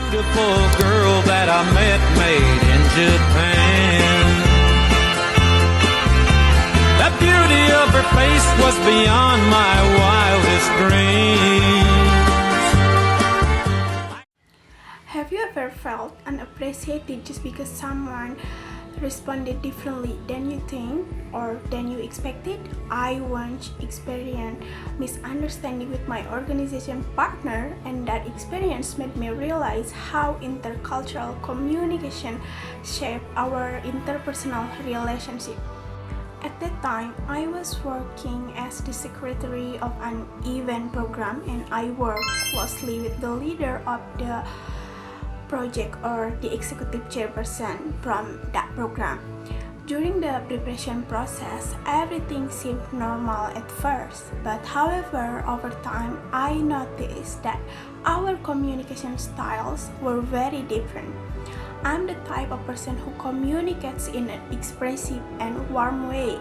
beautiful girl that I met made in Japan. The beauty of her face was beyond my wildest dreams. Have you ever felt unappreciated just because someone responded differently than you think or than you expected? I once experienced misunderstanding with my organization partner, and that experience made me realize how intercultural communication shaped our interpersonal relationship. At that time, I was working as the secretary of an event program, and I worked closely with the leader of the project or the executive chairperson from that program. During the preparation process, everything seemed normal at first, but however, over time, I noticed that our communication styles were very different. I'm the type of person who communicates in an expressive and warm way.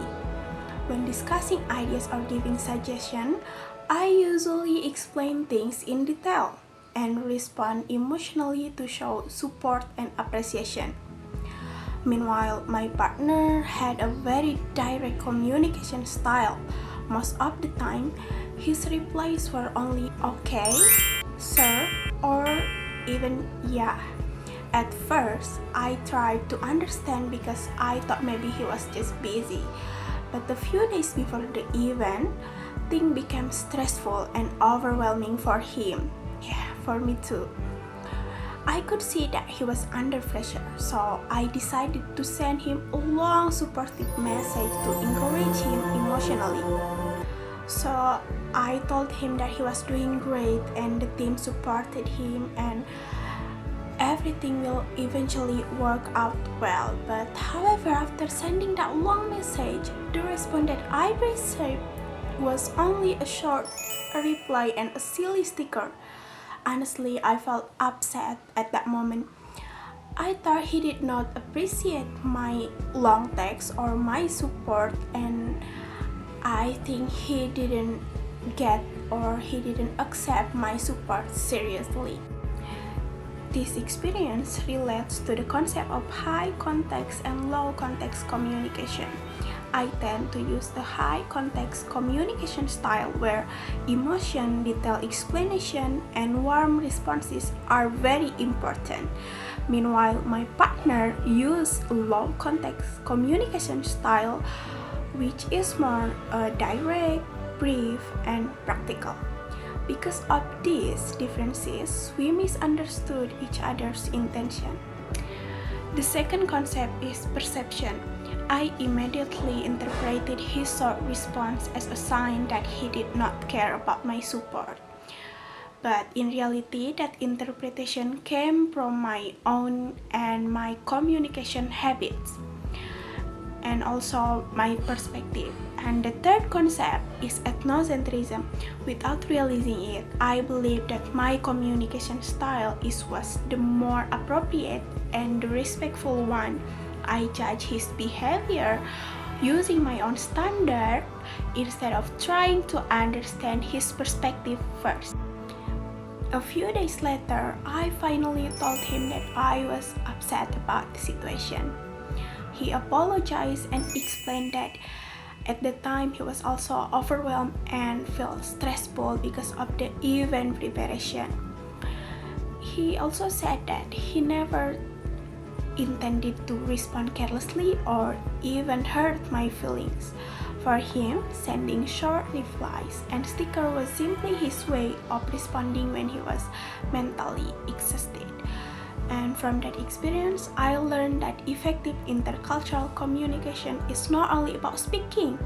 When discussing ideas or giving suggestions, I usually explain things in detail and respond emotionally to show support and appreciation. Meanwhile, my partner had a very direct communication style. Most of the time, his replies were only okay, sir, or even yeah. At first, I tried to understand because I thought maybe he was just busy. But a few days before the event, things became stressful and overwhelming for him. Yeah, for me too. I could see that he was under pressure, so I decided to send him a long supportive message to encourage him emotionally. So I told him that he was doing great and the team supported him and everything will eventually work out well. But however, after sending that long message, the response that I received was only a short reply and a silly sticker. Honestly, I felt upset at that moment. I thought he did not appreciate my long text or my support, and I think he didn't get or he didn't accept my support seriously. This experience relates to the concept of high context and low context communication. I tend to use the high context communication style where emotion, detailed explanation, and warm responses are very important. Meanwhile, my partner uses low context communication style, which is more direct, brief, and practical. Because of these differences, we misunderstood each other's intention. The second concept is perception. I immediately interpreted his short response as a sign that he did not care about my support. But in reality, that interpretation came from my own and my communication habits, and also my perspective. And the third concept is ethnocentrism. Without realizing it, I believe that my communication style was the more appropriate and the respectful one. I judge his behavior using my own standard instead of trying to understand his perspective first. A few days later, I finally told him that I was upset about the situation. He apologized and explained that at the time he was also overwhelmed and felt stressful because of the event preparation. He also said that he never intended to respond carelessly or even hurt my feelings. For him, sending short replies and sticker was simply his way of responding when he was mentally exhausted. And from that experience, I learned that effective intercultural communication is not only about speaking,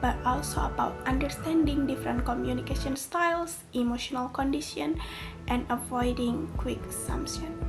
but also about understanding different communication styles, emotional condition, and avoiding quick assumption.